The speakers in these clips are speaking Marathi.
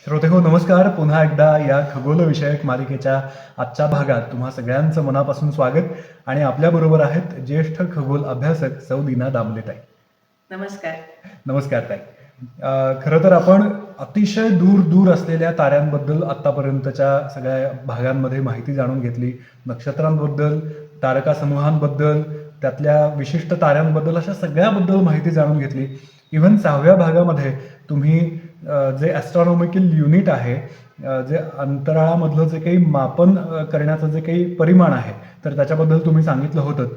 श्रोतेहो नमस्कार. पुन्हा एकदा या खगोलविषयक मालिकेच्या आजच्या भागात तुम्हा सगळ्यांचं मनापासून स्वागत. आणि आपल्याबरोबर आहेत ज्येष्ठ खगोल अभ्यासक सौ दीना दामलेताई. नमस्कार. नमस्कार ताई. खरं तर आपण अतिशय दूर दूर असलेल्या ताऱ्यांबद्दल आतापर्यंतच्या सगळ्या भागांमध्ये माहिती जाणून घेतली. नक्षत्रांबद्दल, तारका समूहांबद्दल, त्यातल्या विशिष्ट ताऱ्यांबद्दल, अशा सगळ्याबद्दल माहिती जाणून घेतली. इव्हन 6व्या भागामध्ये तुम्ही जे ॲस्ट्रॉनॉमिकल युनिट आहे, जे अंतराळामधलं जे काही मापन करण्याचं जे काही परिमाण आहे, तर त्याच्याबद्दल तुम्ही सांगितलं होतं.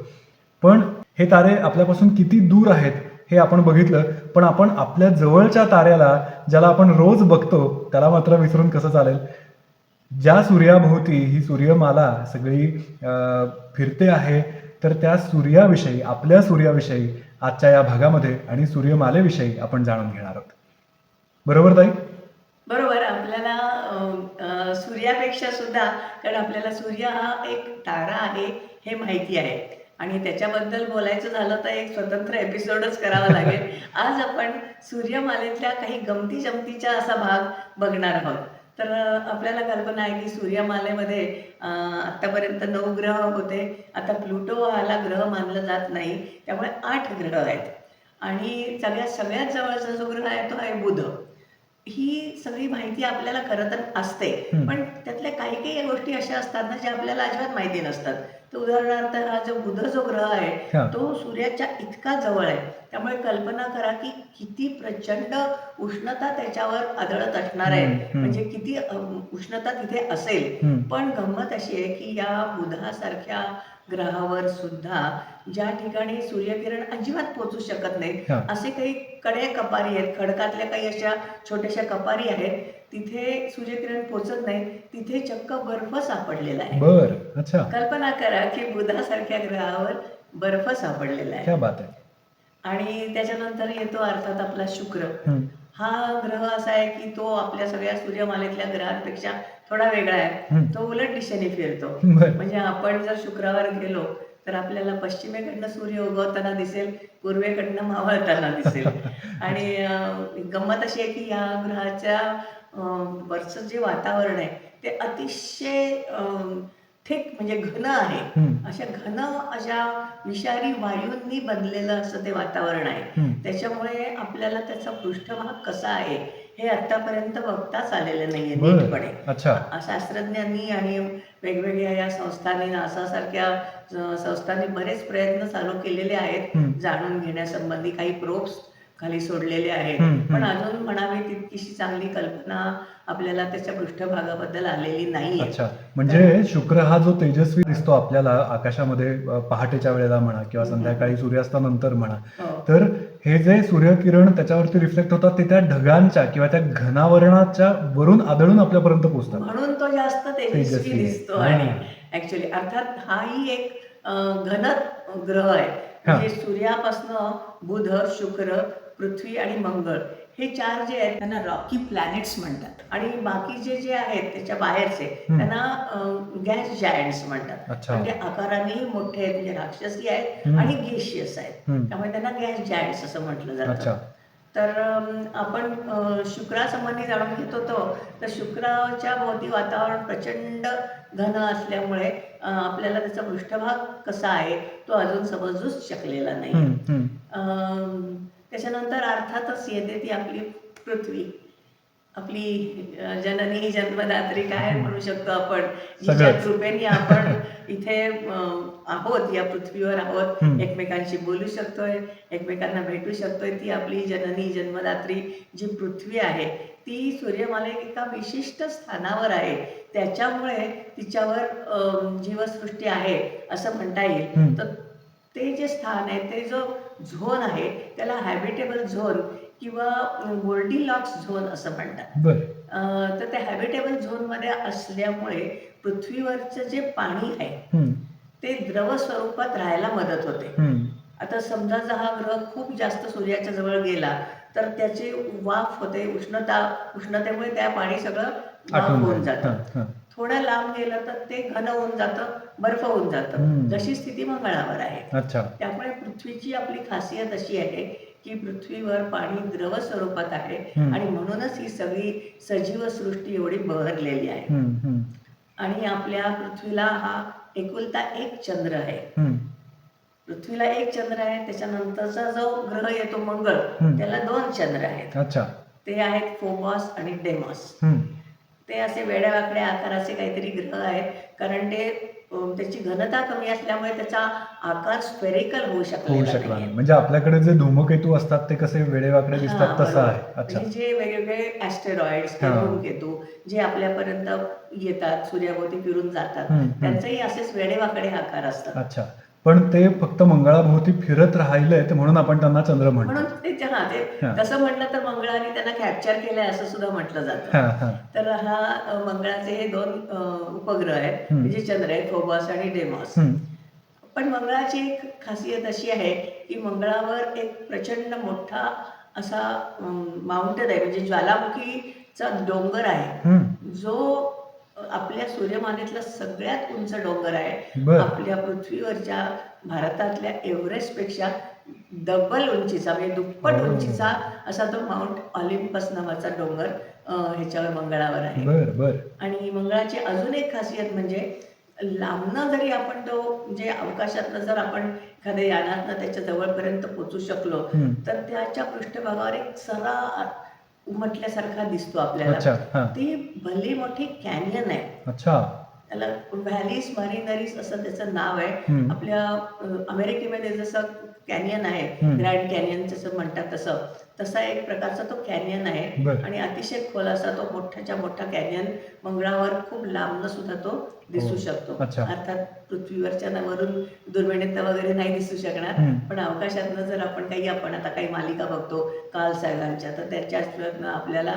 पण हे तारे आपल्यापासून किती दूर आहेत हे आपण बघितलं. पण आपण आपल्या जवळच्या ताऱ्याला, ज्याला आपण रोज बघतो, त्याला मात्र विसरून कसं चालेल? ज्या सूर्याभोवती ही सूर्यमाला सगळी फिरते आहे, तर त्या सूर्याविषयी, आपल्या सूर्याविषयी आजच्या या भागामध्ये आणि सूर्यमालेविषयी आपण जाणून घेणार आहोत. बरोबर ताई? बरोबर. आपल्याला सूर्यापेक्षा सुद्धा, कारण आपल्याला सूर्य हा एक तारा आहे हे माहिती आहे आणि त्याच्याबद्दल बोलायचं झालं तर एक स्वतंत्र एपिसोडच करावा लागेल. आज आपण सूर्यमालेतल्या काही गमती-जमतीचा असा भाग बघणार आहोत. तर आपल्याला कल्पना आहे की सूर्यमालेमध्ये आत्तापर्यंत 9 ग्रह होते. आता प्लुटो ह्याला ग्रह मानलं जात नाही, त्यामुळे 8 ग्रह आहेत आणि सगळ्यात जवळचा जो ग्रह आहे तो आहे बुध. ही सगळी माहिती आपल्याला खरं तर असते, पण त्यातल्या काही काही गोष्टी अशा असतात ना, ज्या आपल्याला अजिबात माहिती नसतात. तर उदाहरणार्थ हा जो बुध जो ग्रह आहे हा. तो सूर्याच्या इतका जवळ आहे, त्यामुळे कल्पना करा की किती प्रचंड उष्णता त्याच्यावर आदळत असणार आहे. म्हणजे किती उष्णता तिथे असेल. पण गंमत अशी आहे की या बुधासारख्या ग्रहावर सुद्धा ज्या ठिकाणी सूर्यकिरण अजिबात पोचू शकत नाहीत, हा. असे काही कडे कपारी आहेत, खडकातल्या काही अशा छोट्याशा कपारी आहेत, तिथे सूर्यकिरण पोचत नाही, तिथे चक्क बर्फ सापडलेला आहे. बर. अच्छा. कल्पना करा की बुधासारख्या ग्रहावर बर्फ सापडलेला आहे. क्या बात आहे. आणि त्याच्यानंतर येतो अर्थात आपला शुक्र. हा ग्रह असा आहे की तो आपल्या सगळ्या सूर्यमालेतल्या ग्रहांपेक्षा थोडा वेगळा आहे. तो उलट दिशेने फिरतो. बर. म्हणजे आपण जर शुक्रावर गेलो तर आपल्याला पश्चिमेकडनं सूर्य उगवताना दिसेल, पूर्वेकडनं मावळताना दिसेल. आणि गंमत अशी आहे की या ग्रहाच्या वरचं जे वातावरण आहे ते अतिशय थिक, म्हणजे घन आहे. अशा विषारी वायूंनी बनलेलं असं ते वातावरण आहे. त्याच्यामुळे आपल्याला त्याचा पृष्ठभाग कसा आहे हे आतापर्यंत बघताच आलेलं नाहीये नीटपणे. अच्छा. शास्त्रज्ञांनी आणि वेगवेगळ्या या संस्थांनी, नासा सारख्या संस्थांनी बरेच प्रयत्न चालू केलेले आहेत जाणून घेण्यासंबंधी. काही प्रोब्स खाली सोडलेले आहेत, पण अजून म्हणावी तितकीशी चांगली कल्पना आपल्याला त्याच्या पृष्ठभागाबद्दल आलेली नाहीये. अच्छा. म्हणजे शुक्र हा जो तेजस्वी दिसतो आपल्याला आकाशामध्ये, पहाटेच्या वेळेला म्हणा किंवा संध्याकाळी सूर्यास्तानंतर म्हणा, हो. तर हे जे सूर्यकिरण त्याच्यावरती रिफ्लेक्ट होतात ते त्या ढगांच्या किंवा त्या घनावरणाच्या वरून आदळून आपल्यापर्यंत पोहोचतात. म्हणून तो जास्त तेजस्वी तेजस्वी आहे. दिसतो. आणि ऍक्च्युली अर्थात हाही एक घन ग्रह आहे. म्हणजे सूर्यापासनं बुध, शुक्र, पृथ्वी आणि मंगळ हे 4 जे आहेत त्यांना रॉकी प्लॅनेट्स म्हणतात. आणि बाकीचे जे आहेत त्याच्या बाहेरचे त्यांना गॅस जायंट्स म्हणतात. अच्छा. म्हणजे आकारानेही मोठे आहेत, म्हणजे राक्षसी आहेत आणि गेशियस आहेत, त्यामुळे त्यांना गॅस जायंट्स असं म्हटलं जातं. अच्छा. तर आपण शुक्रासंबंधी जाणून घेत होतो. तर शुक्राच्या भोवती वातावरण प्रचंड घन असल्यामुळे आपल्याला त्याचा पृष्ठभाग कसा आहे तो अजून समजूच शकलेला नाही. त्याच्यानंतर अर्थातच येते ती आपली पृथ्वी, आपली जननी जन्मदात्री काय म्हणू शकतो आपण, जिच्या कृपेने आपण इथे आहोत, या पृथ्वीवर आहोत, एकमेकांशी बोलू शकतोय, एकमेकांना भेटू शकतोय. ती आपली जननी जन्मदात्री जी पृथ्वी आहे ती सूर्यमालेत एका विशिष्ट स्थानावर आहे. त्याच्यामुळे तिच्यावर जीवसृष्टी आहे असं म्हणता येईल. तर ते जे स्थान आहे, ते जो झोन आहे त्याला हॅबिटेबल झोन किंवा गोल्डीलॉक्स झोन असं म्हणतात. तर त्या हॅबिटेबल झोनमध्ये असल्यामुळे पृथ्वीवरचं जे पाणी आहे ते द्रव स्वरूपात राहायला मदत होते. आता समजा जर हा ग्रह खूप जास्त सूर्याच्या जवळ गेला तर त्याची वाफ होते, उष्णतेमुळे त्या पाणी सगळं वाफ होऊन जातं. थोडं लांब गेलं तर ते घन होऊन जातं, बर्फ होऊन जातं, जशी स्थिती मंगळावर आहे. अच्छा. त्यामुळे पृथ्वीची आपली खासियत अशी आहे की पृथ्वीवर पाणी द्रव स्वरूपात आहे हम्म. आणि म्हणूनच ही सगळी सजीव सृष्टी एवढी बहरलेली आहे. हम्म, हम्म, आणि आपल्या पृथ्वीला हा एकुलता एक चंद्र आहे. हम्म. पृथ्वीला एक चंद्र आहे, त्याच्यानंतरचा जो ग्रह येतो मंगळ, त्याला 2 चंद्र आहेत. अच्छा. ते आहेत फोबॉस आणि डेमॉस. हम्म. ते असे वेड्यावाकड्या आकाराचे काहीतरी ग्रह आहेत, कारण ते त्याची घनता कमी असल्यामुळे त्याचा आकार स्फेरिकल होऊ होऊ शकलेला शकला नाहीये. नाही. म्हणजे आपल्याकडे जे धूमकेतू असतात ते कसे वेडेवाकडे हां, दिसतात तसं बरोबर. आहे. अच्छा. म्हणजे जे वेगवेगळे ॲस्टेरॉइड्स, हां. धूमकेतू जे आपल्यापर्यंत येतात, सूर्याभोवती फिरून जातात, हम्म, हम्म. त्यांचेही असेच वेडेवाकडे आकार असतात. अच्छा. पण ते फक्त मंगळाभोवती फिरत राहिलेत म्हणून आपण त्यांना चंद्र म्हणून म्हणतो. ते ते हां. तसं म्हटलं तर मंगळाने त्यांना कॅप्चर केलंय असं सुद्धा म्हटलं जातं. हां, हां. तर हा मंगळाचे हे 2 उपग्रह आहेत, हम्म. म्हणजे चंद्र आहेत, फोबॉस आणि डेमॉस. हम्म. पण मंगळाची एक खासियत अशी आहे, की मंगळावर एक प्रचंड मोठा असा माउंटेन आहे, म्हणजे ज्वालामुखीचा डोंगर आहे, हम्म. जो आपल्या सूर्यमालेतला सगळ्यात उंच डोंगर आहे. बर. आपल्या पृथ्वीवरच्या भारतातल्या एव्हरेस्टपेक्षा डबल उंचीचा, म्हणजे दुप्पट हो. उंचीचा असा तो माउंट ऑलिम्पस नावाचा डोंगर ह्याच्यावर मंगळावर आहे. बर बर. आणि मंगळाची अजून एक खासियत म्हणजे लांबनं जरी आपण तो म्हणजे अवकाशातनं जर आपण एखाद्या यानातनं त्याच्या जवळपर्यंत पोहोचू शकलो, हम्म. तर त्याच्या पृष्ठभागावर एक सरा उमटल्यासारखा दिसतो आपल्याला. अच्छा. हां. ती भली मोठी कॅनियन आहे. अच्छा. त्याला व्हॅलीस मरिनरीस असं त्याचं नाव आहे. हम्म. आपल्या अमेरिकेमध्ये जसं कॅनियन आहे, हम्म. ग्रँड कॅनियन जसं म्हणतात तसं, तसा एक प्रकारचा तो कॅनियन आहे. बर. आणि अतिशय खोल असा तो मोठाच्या मोठा कॅनियन मंगळावर खूप लांबनं सुद्धा तो दिसू हो. शकतो. अच्छा. अर्थात पृथ्वीवरच्या वरून दुर्बिणीत वगैरे नाही दिसू शकणार, हम्म. पण अवकाशातनं जर आपण आता काही मालिका बघतो कार्ल सॅगनच्या, तर त्याच्यातनं आपल्याला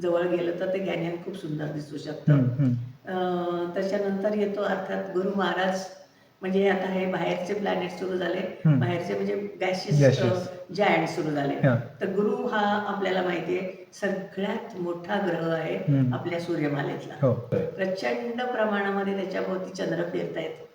जवळ गेलं तर ते कॅनियन खूप सुंदर दिसू शकतं. हम्म, हम्म. त्याच्यानंतर येतो अर्थात गुरु महाराज. म्हणजे आता हे बाहेरचे प्लॅनेट सुरू झाले, हम्म. बाहेरचे म्हणजे गॅशियस Gaseous. जायंट सुरू झाले. हां. तर गुरु हा आपल्याला माहिती आहे सगळ्यात मोठा ग्रह आहे हम्म. आपल्या सूर्यमालेतला. हो. प्रचंड प्रमाणामध्ये त्याच्याभोवती चंद्र फिरतायत.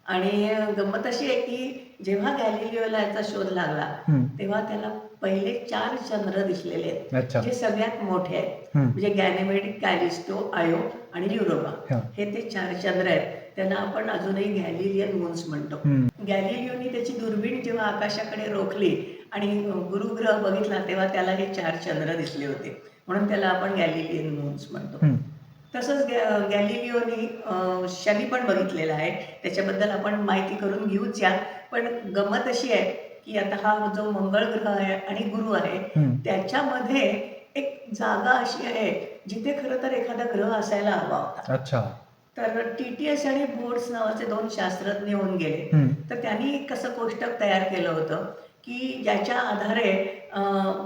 आणि गंमत अशी आहे की जेव्हा गॅलिलिओला याचा शोध लागला, हम्म. तेव्हा त्याला पहिले 4 चंद्र दिसलेले आहेत, अच्छा. जे सगळ्यात मोठे आहेत. हम्म. म्हणजे गॅनेमेड, कॅलिस्टो, आयो आणि युरोपा, हां. हे ते 4 चंद्र आहेत. त्यांना आपण अजूनही गॅलिलियन मून्स म्हणतो. हम्म. गॅलिलिओनी त्याची दुर्बीण जेव्हा आकाशाकडे रोखली आणि गुरुग्रह बघितला, तेव्हा त्याला हे 4 चंद्र दिसले होते, म्हणून त्याला आपण गॅलिलियन मून्स म्हणतो. हम्म. तसंच गॅलिलिओनी शनी पण बघितलेला आहे, त्याच्याबद्दल आपण माहिती करून घेऊच या. पण गंमत अशी आहे की आता हा जो मंगळ ग्रह आहे आणि गुरु आहे, हम्म. त्याच्यामध्ये एक जागा अशी आहे जिथे खरं तर एखादा ग्रह असायला हवा होता. अच्छा. तर TTS आणि बोर्ड्स नावाचे 2 शास्त्रज्ञ होऊन गेले. हम्म. तर त्यांनी एक असं कोष्टक तयार केलं होतं की ज्याच्या आधारे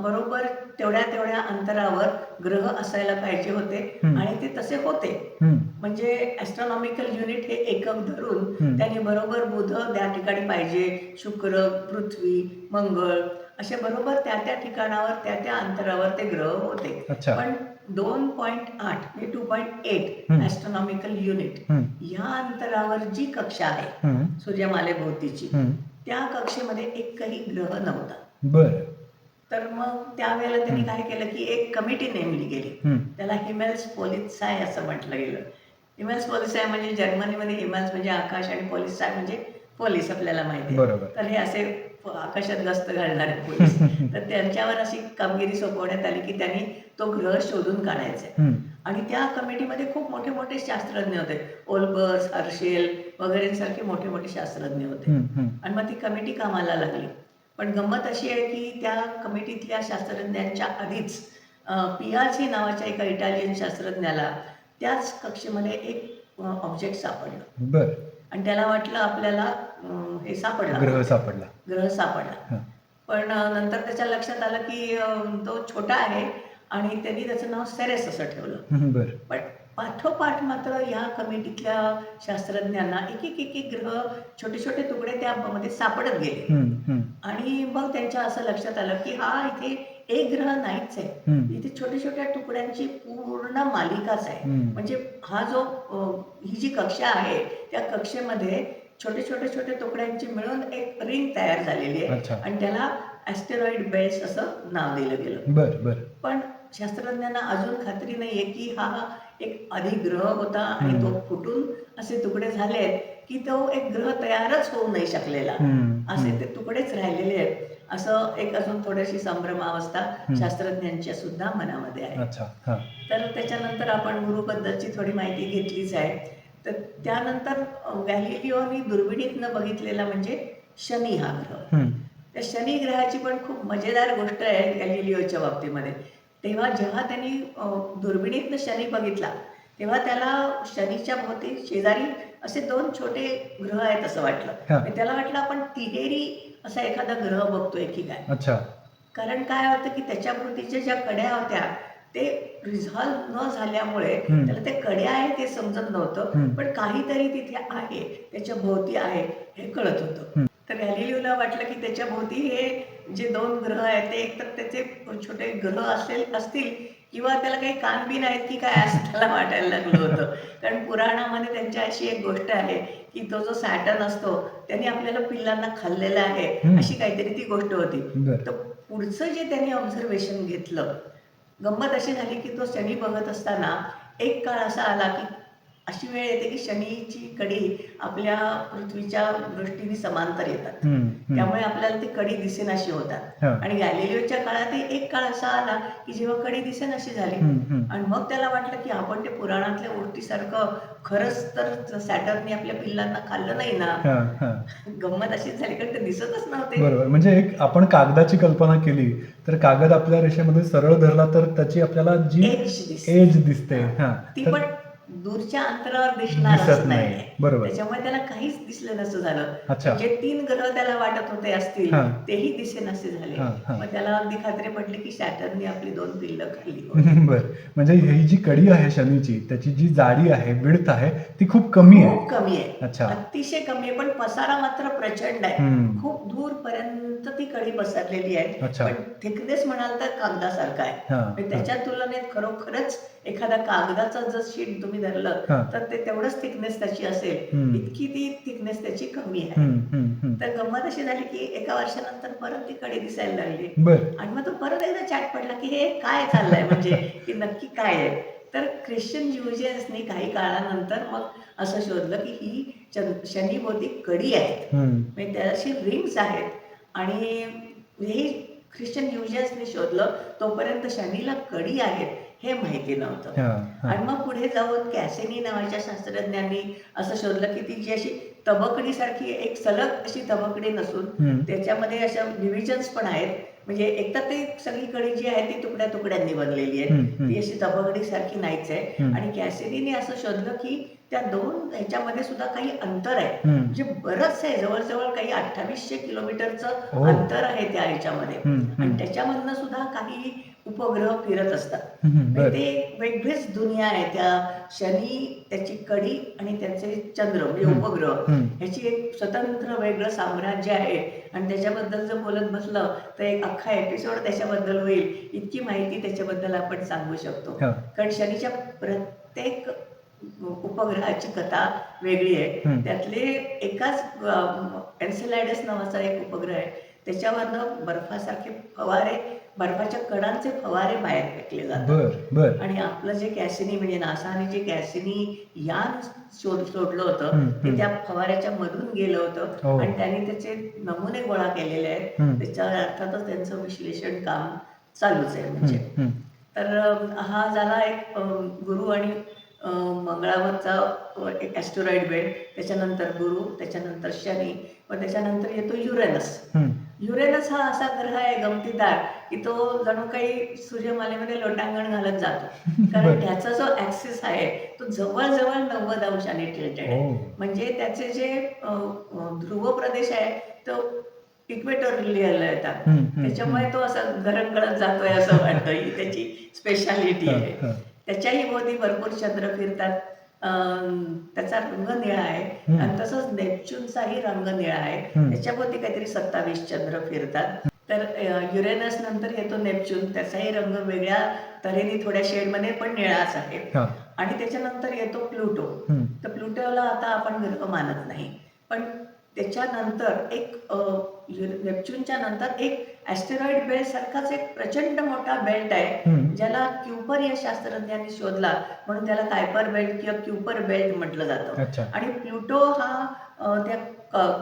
बरोबर तेवढ्या अंतरावर ग्रह असायला पाहिजे होते, हम्म. आणि ते तसे होते. हम्म. म्हणजे ॲस्ट्रॉनॉमिकल युनिट हे एकक धरून हम्म. त्यांनी बरोबर बुध त्या ठिकाणी पाहिजे, शुक्र, पृथ्वी, मंगळ असे बरोबर त्या ठिकाणावर त्या अंतरावर ते ग्रह होते. अच्छा. पण 2.8 म्हणजे 2.8 हम्म. ॲस्ट्रॉनॉमिकल युनिट हम्म. या अंतरावर जी कक्षा आहे हम्म. सूर्यमालेभोवतीची, हम्म. त्या कक्षेमध्ये एकही ग्रह नव्हता. बर. तर मग त्यावेळेला त्यांनी काय केलं की एक कमिटी नेमली गेली. हम्म. त्याला हिमेल्स पोलित्साय असं म्हटलं गेलं. हिमेल्स पोलित्साय म्हणजे जर्मनीमध्ये हिमेल्स म्हणजे आकाश आणि पोलित्साय म्हणजे पोलीस, आपल्याला माहिती आहे. बरोबर. तर हे असे आकाशात गस्त घालणारे पोलीस. तर त्यांच्यावर अशी कामगिरी सोपवण्यात आली की त्यांनी तो ग्रह शोधून काढायचा. हम्म. आणि त्या कमिटीमध्ये खूप मोठे मोठे शास्त्रज्ञ होते, ओल्बर्स, हर्शेल वगैरेंसारखे मोठे मोठे शास्त्रज्ञ होते. हम्म. हम्म. आणि मग ती कमिटी कामाला लागली. पण गंमत अशी आहे की त्या कमिटीतल्या शास्त्रज्ञांच्या आधीच पियाझी नावाच्या एका इटालियन शास्त्रज्ञाला त्याच कक्षेमध्ये एक ऑब्जेक्ट सापडलं. बर. आणि त्याला वाटलं आपल्याला हे सापडला, ग्रह सापडला. ग्रह सापडला. हां. पण नंतर त्याच्या लक्षात आलं की तो छोटा आहे आणि त्यांनी त्याचं नाव सेरेस असं ठेवलं. हम्म. बर. पण पाठोपाठ मात्र या कमिटीतल्या शास्त्रज्ञांना एक ग्रह, छोटे छोटे तुकडे त्यामध्ये सापडत गेले. हम्म. हम्म. आणि मग त्यांच्या असं लक्षात आलं की हा इथे एक ग्रह नाहीच आहे, हम्म. इथे छोट्या छोट्या तुकड्यांची पूर्ण मालिकाच आहे. हम्म. म्हणजे हा जो ही जी कक्षा आहे, त्या कक्षेमध्ये छोटे छोटे तुकड्यांची मिळून एक रिंग तयार झालेली आहे. अच्छा. आणि त्याला ॲस्टेरॉइड बेल्ट असं नाव दिलं गेलं. बर बर. पण शास्त्रज्ञांना अजून खात्री नाहीये की हा एक आधी ग्रह होता आणि तो हम्म. फुटून असे तुकडे झाले आहेत, की तो एक ग्रह तयारच होऊ नाही शकलेला. असे हम्म. ते तुकडेच राहिलेले आहेत. असं एक अजून थोडीशी संभ्रमावस्था हम्म. शास्त्रज्ञांच्या सुद्धा मनामध्ये आहे. अच्छा. हा. तर त्याच्यानंतर आपण गुरुबद्दलची थोडी माहिती घेतलीच आहे. तर त्यानंतर गॅलिलिओनी दुर्बिणीतनं बघितलेला म्हणजे शनी हा ग्रह. हम्म. त्या शनी ग्रहाची पण खूप मजेदार गोष्ट आहे गॅलिलिओच्या बाबतीमध्ये. जेव्हा त्यांनी दुर्बिणीतनं शनी बघितला, तेव्हा त्याला शनीच्या भोवती शेजारी असे 2 छोटे ग्रह आहेत असं वाटलं. हा. आणि त्याला वाटलं आपण तिहेरी असा एखादा ग्रह बघतोय की काय. अच्छा. कारण काय होतं की त्याच्या भोवतीच्या ज्या कडया होत्या ते रिझॉल्व्ह न झाल्यामुळे हम्म. त्याला ते कडया आहे ते समजत नव्हतं. हम्म. पण काहीतरी तिथे आहे, त्याच्या भोवती आहे हे कळत होतं. तर गॅलिलिओला वाटलं की त्याच्या भोवती हे जे 2 ग्रह आहेत ते एकतर त्याचे छोटे ग्रह असतील किंवा त्याला काही कान-बिन आहेत की काय असं त्याला वाटायला लागलं होतं. कारण पुराणामध्ये त्यांची अशी एक गोष्ट आहे की तो जो सॅटर्न असतो त्याने आपल्याला पिल्लांना खाल्लेलं आहे, अशी काहीतरी ती गोष्ट होती. बर. तर पुढचं जे त्यांनी ऑब्झर्वेशन घेतलं, गंमत अशी झाली की तो शनी बघत असताना एक काळ असा आला की अशी वेळ येते की शनीची कडी आपल्या पृथ्वीच्या दृष्टीने समांतर येतात. त्यामुळे आपल्याला ती कडी दिसेनाशी होतात. हा. आणि गॅलिलिओच्या काळातही एक काळ असा आला की जेव्हा कडी दिसेनाशी झाली. आणि मग त्याला वाटलं की आपण ते पुराणातल्या गोष्टीसारखं खरंच तर सॅटर्नने आपल्या पिल्लांना खाल्लं नाही ना. हा. हा. गंमत अशीच झाली कारण ते दिसतच नव्हते. बरोबर. म्हणजे एक आपण कागदाची कल्पना केली तर कागद आपल्या रेषेमध्ये सरळ धरला तर त्याची आपल्याला जी एज दिसते. एज दिसते. हा. ती तर पण दूरच्या अंतरावर दिसत दिसणारच नाही. नाहीये. बरोबर. त्याच्यामुळे त्याला काहीच दिसलं नसं झालं. अच्छा. जे 3 ग्रह त्याला वाटत होते असतील हा. तेही दिसेनासे झाले. हा. हा. मग त्याला अगदी खात्री पडली की सॅटर्नने आपली 2 पिल्लं खाल्ली होती. बर. म्हणजे ही जी कडी आहे शनीची त्याची जी जाडी आहे, विड्थ आहे ती खूप कमी आहे. खूप कमी आहे. अच्छा. अतिशय कमी आहे, पण पसारा मात्र प्रचंड आहे. हम्म. खूप दूरपर्यंत ती कडी पसरलेली आहे. अच्छा. पण थिकनेस म्हणाल तर कागदासारखा आहे. हा. म्हणजे त्याच्या तुलनेत खरोखरच एखादा कागदाचं जर शीट तुम्ही धरलं हा. तर ते तेवढंच थिकनेस त्याची असेल. इतकी ती थिकनेस त्याची कमी आहे. तर गंमत अशी झाली की एका वर्षानंतर परत ती कडी दिसायला लागली. बर. आणि मग तो परत एकदा चॅट पडला की हे काय चाललंय म्हणजे की नक्की काय आहे. तर ख्रिश्चन ज्युजियन्सनी काही काळानंतर मग असं शोधलं की ही शनीभोवती कडी आहेत. म्हणजे त्याशी रिंग्स आहेत. आणि हे ख्रिश्चन ज्युजियन्सनी शोधलं. तोपर्यंत शनीला कडी आहेत हे माहिती नव्हतं. आणि मग पुढे जाऊन कॅसेनी नावाच्या शास्त्रज्ञांनी असं शोधलं की ती जी अशी तबकडीसारखी एक सलग अशी तबकडी नसून त्याच्यामध्ये अशा डिव्हिजन्स पण आहेत. म्हणजे एकतर ते सगळी कडी जी आहे ती तुकड्या तुकड्यांनी बनलेली आहे. ती अशी तबकडीसारखी नाहीच आहे. आणि कॅसेनीने असं शोधलं की त्या 2 ह्याच्यामध्ये सुद्धा काही अंतर आहे. म्हणजे बरंच आहे, जवळजवळ काही 2800 किलोमीटरचं अंतर आहे त्या ह्याच्यामध्ये. आणि त्याच्यामधनं सुद्धा काही उपग्रह फिरत असतात. म्हणजे ते एक वेगळीच दुनिया आहे. त्या शनी, त्याची कडी आणि त्याचे चंद्र म्हणजे उपग्रह ह्याची एक स्वतंत्र वेगळं साम्राज्य आहे. आणि त्याच्याबद्दल जर बोलत बसलं तर एक अख्खा एपिसोड त्याच्याबद्दल होईल. इतकी माहिती त्याच्याबद्दल आपण सांगू शकतो. कारण शनीच्या प्रत्येक उपग्रहाची कथा वेगळी आहे. त्यातले एकाच एन्सेलॅडस नावाचा एक उपग्रह आहे. त्याच्यावरनं बर्फासारखे फवारे, बर्फाच्या कणांचे फवारे बाहेर फेकले जातात. आणि आपलं जे कॅसिनी म्हणजे नासाने जे कॅसिनी यान सोडलं होतं ते त्या फवाऱ्याच्या मधून गेलं होतं. आणि त्यांनी त्याचे नमुने गोळा केलेले आहेत. त्याच्या अर्थातच त्यांचं विश्लेषण काम चालूच आहे म्हणजे. तर हा झाला एक गुरु आणि मंगळावरचा एक ॲस्टेरॉइड बेल्ट. त्याच्यानंतर गुरु, त्याच्यानंतर शनी, व त्याच्यानंतर येतो युरेनस. युरेनस हा असा ग्रह आहे गमतीदार की तो जणू काही सूर्यमालेमध्ये लोटांगण घालत जातो. कारण त्याचा जो ॲक्सिस आहे तो जवळजवळ 90 अंशाने टिल्टेड आहे. म्हणजे त्याचे जे ध्रुव प्रदेश आहे तो इक्वेटोरियल येतात. त्याच्यामुळे तो असा घरंगळत जातोय असं वाटतं. ही त्याची स्पेशालिटी आहे. त्याच्याही भोवती भरपूर चंद्र फिरतात. त्याचा रंग निळा आहे. आणि तसंच नेपच्यूनचाही रंग निळा आहे. त्याच्याभोवती काहीतरी 27 चंद्र फिरतात. तर युरेनस नंतर येतो नेपच्यून. त्याचाही रंग वेगळ्या तऱ्हेने थोड्या शेडमध्ये पण निळाच आहे. आणि त्याच्यानंतर येतो प्लुटो. तर प्लुटोला आता आपण ग्रह मानत नाही. पण त्याच्यानंतर एक नेपच्यूनच्या नंतर एक ॲस्टेरॉइड बेल्ट सारखाच एक प्रचंड मोठा बेल्ट आहे, हम्म. ज्याला क्युपर या शास्त्रज्ञांनी शोधला, म्हणून त्याला कायपर बेल्ट किंवा क्युपर बेल्ट म्हटलं जातं. अच्छा. आणि प्लुटो हा त्या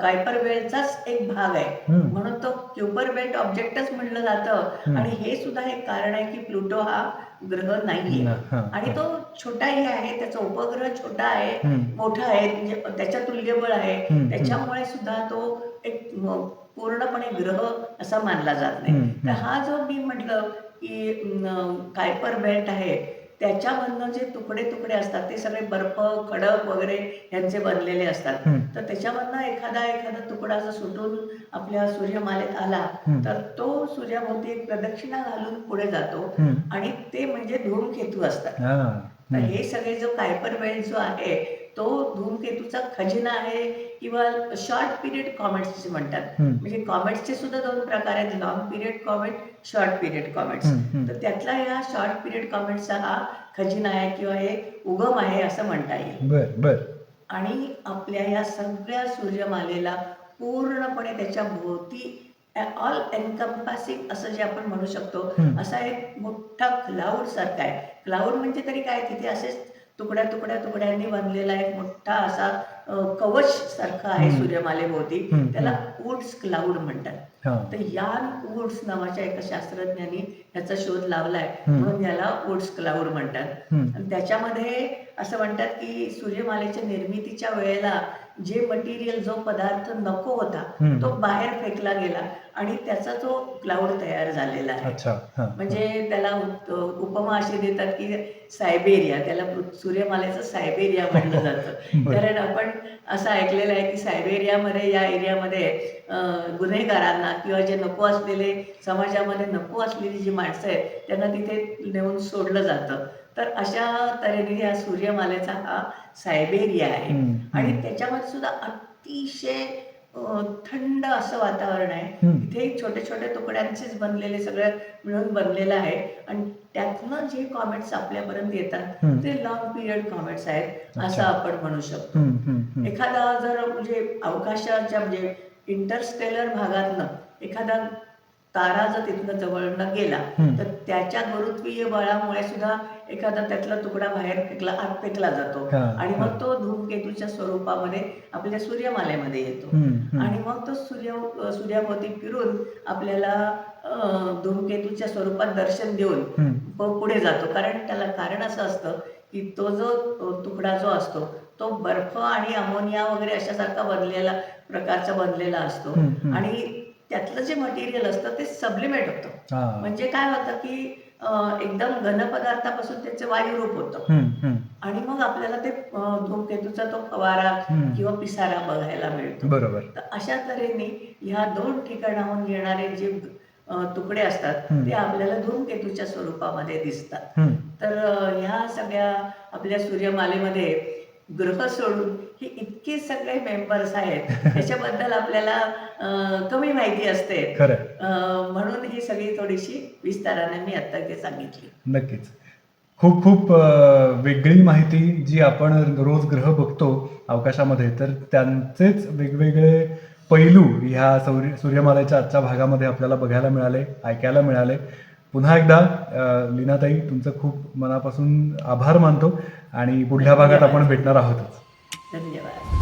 कायपर बेल्टचाच एक भाग आहे, हम्म. म्हणून तो क्युपर बेल्ट ऑब्जेक्टच म्हटलं जातं. हम्म. आणि हे सुद्धा एक कारण आहे की प्लुटो हा ग्रह नाहीये. हा, आणि हा. तो छोटाही आहे, त्याचा उपग्रह छोटा आहे, हम्म. मोठा आहे, म्हणजे त्याच्या तुल्यबळ आहे. हम्म. त्याच्यामुळे सुद्धा तो एक पूर्णपणे ग्रह असा मानला जात नाही. हम्म. तर हा जो मी म्हटलं की कायपर बेल्ट आहे, त्याच्यामधनं जे तुकडे तुकडे असतात ते सगळे बर्फ, खडक वगैरे यांचे बनलेले असतात. हम्म. तर त्याच्यामधनं एखादा तुकडा जर सुटून आपल्या सूर्यमालेत आला, हम्म. तर तो सूर्याभोवती एक प्रदक्षिणा घालून पुढे जातो. हम्म. आणि ते म्हणजे धूमकेतू असतात. हा. तर हम्म. हे सगळे जो कायपर बेल्ट जो आहे, तो धूमकेतूचा खजिना आहे किंवा शॉर्ट पिरियड कॉमेट्स म्हणतात. हम्म. म्हणजे कॉमेट्सचे सुद्धा 2 प्रकार आहेत, long period comet, short period comets. हम्म. तर त्यातला ह्या शॉर्ट पिरियड कॉमेट्सचा हा खजिना आहे किंवा हे उगम आहे असं म्हणता येईल. बर बर. आणि आपल्या या सगळ्या सूर्यमालेला पूर्णपणे त्याच्या भोवती ऑल एनकम्पासिंग असं जे आपण म्हणू शकतो, हम्म. असा एक मोठा क्लाउड सारखा आहे. क्लाउड म्हणजे तरी काय, तिथे असेच तुकड्या तुकड्या तुकड्यांनी बनलेला एक मोठा असा कवच सारखा आहे हम्म. सूर्यमालेभोवती. हम्म. त्याला वुड्स क्लाउड म्हणतात. हा. तर यान वुड्स नावाच्या एका शास्त्रज्ञांनी याचा शोध लावलाय, हम्म. म्हणून याला वुड्स क्लाउड म्हणतात. हम्म. आणि त्याच्यामध्ये असं म्हणतात की सूर्यमालेच्या निर्मितीच्या वेळेला जे मटेरियल, जो पदार्थ नको होता, हम्म. तो बाहेर फेकला गेला आणि त्याचा तो क्लाउड तयार झालेला आहे. अच्छा. हा. म्हणजे त्याला उपमा अशी देतात की सायबेरिया, त्याला सूर्यमालेचं सायबेरिया म्हणलं जातं. बरं. कारण आपण असं ऐकलेलं आहे की सायबेरियामध्ये, या एरियामध्ये गुन्हेगारांना किंवा जे नको असलेले, समाजामध्ये नको असलेली जी माणसं आहेत, त्यांना तिथे नेऊन सोडलं जातं. तर अशा तऱ्हेने या सूर्यमालेचा हा सायबेरिया आहे. हम्म. आणि त्याच्यामध्ये सुद्धा अतिशय थंड असं वातावरण आहे. हम्म. तिथे छोटे छोटे तुकड्यांचेच बनलेले, सगळं मिळून बनलेलं आहे. आणि त्यातनं जे कॉमेट्स आपल्यापर्यंत येतात हम्म. ते लॉंग पिरियड कॉमेट्स आहेत असं अच्छा. आपण म्हणू शकतो. हम्म. हम्म. हम्म. एखादा जर म्हणजे अवकाशाच्या म्हणजे इंटरस्टेलर भागातनं एखादा तारा जर तिथनं जवळनं गेला, हम्म. तर त्याच्या गुरुत्वीय बळामुळे सुद्धा एखादा त्यातला तुकडा बाहेर आत फेकला जातो. हा, आणि हा. मग तो धूमकेतूच्या स्वरूपामध्ये आपल्या सूर्यमालेमध्ये येतो. हम्म. हम्म. आणि मग तो सूर्याभोवती फिरून आपल्याला धूमकेतूच्या स्वरूपात दर्शन देऊन हम्म. पुढे जातो. कारण कारण असं असतं की तो जो तुकडा जो असतो, तो बर्फ आणि अमोनिया वगैरे अशासारखा प्रकारचा बनलेला असतो. हम्म. हम्म. आणि त्यातलं जे मटेरियल असतं ते सब्लिमेट होतं. हा. म्हणजे काय होतं की एकदम घन पदार्थापासून त्याचं वायुरूप होतं. हम्म. हम्म. आणि मग आपल्याला ते धूमकेतूचा तो फवारा हम्म. किंवा पिसारा बघायला मिळतो. बरोबर. तर अशा तऱ्हेने ह्या 2 ठिकाणाहून येणारे जे तुकडे असतात, हम्म. ते आपल्याला धूमकेतूच्या स्वरूपामध्ये दिसतात. हम्म. तर ह्या सगळ्या आपल्या सूर्यमालेमध्ये ग्रह सोडून हे इतके सगळे मेंबर्स आहेत, त्याच्याबद्दल आपल्याला कमी माहिती असते. खरं. म्हणून ही सगळी थोडीशी विस्ताराने मी आता इथे सांगितली. नक्कीच. खूप खूप वेगळी माहिती जी आपण रोज ग्रह बघतो अवकाशामध्ये, तर त्यांचेच वेगवेगळे पैलू ह्या सूर्यमालेच्या आजच्या भागामध्ये आपल्याला बघायला मिळाले, ऐकायला मिळाले. पुन्हा एकदा लीनाताई, तुमचं खूप मनापासून आभार मानतो आणि पुढल्या भागात आपण भेटणार आहोतच. धन्यवाद.